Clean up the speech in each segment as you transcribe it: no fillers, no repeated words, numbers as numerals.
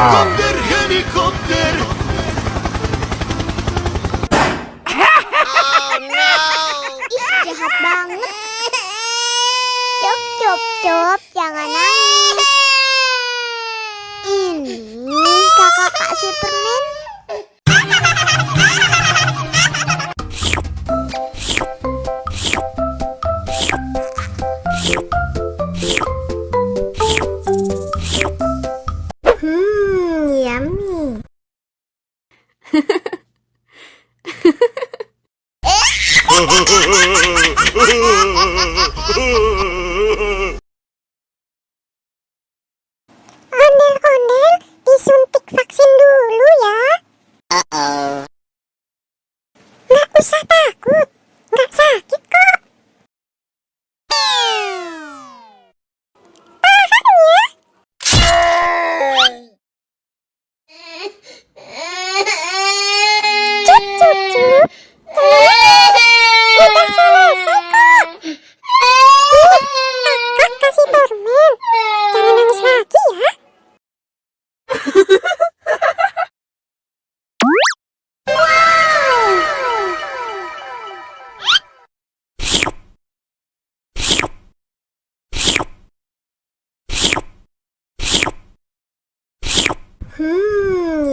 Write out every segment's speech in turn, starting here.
Helikopter, helikopter. Oh no. Ih, jahat banget. Cop, cop, cop, jangan nangis. Ini kakak kasih permen. Yummy. Ondel-ondel, disuntik vaksin dulu ya. Nggak usah takut, nggak sakit kok. Tahan ya. Cup, cup, cup. Udah selesai kok. Kakak kasih permen. Jangan nangis lagi ya.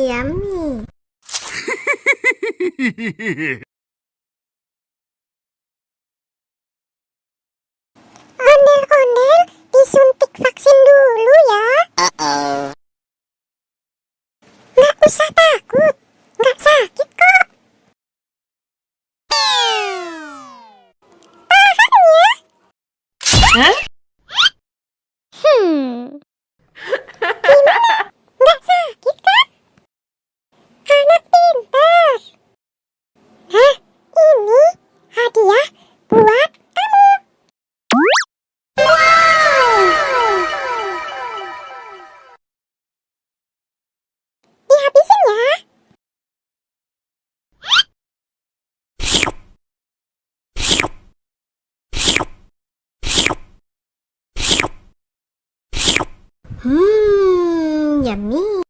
Yummy. Ondel-ondel, disuntik vaksin dulu ya. Nggak usah takut, nggak sakit kok. Tahan ya. Gimana? Nggak sakit kan? Anak pintar. Hah? Ini hadiah buat kamu. Dihabisin ya. Yummy.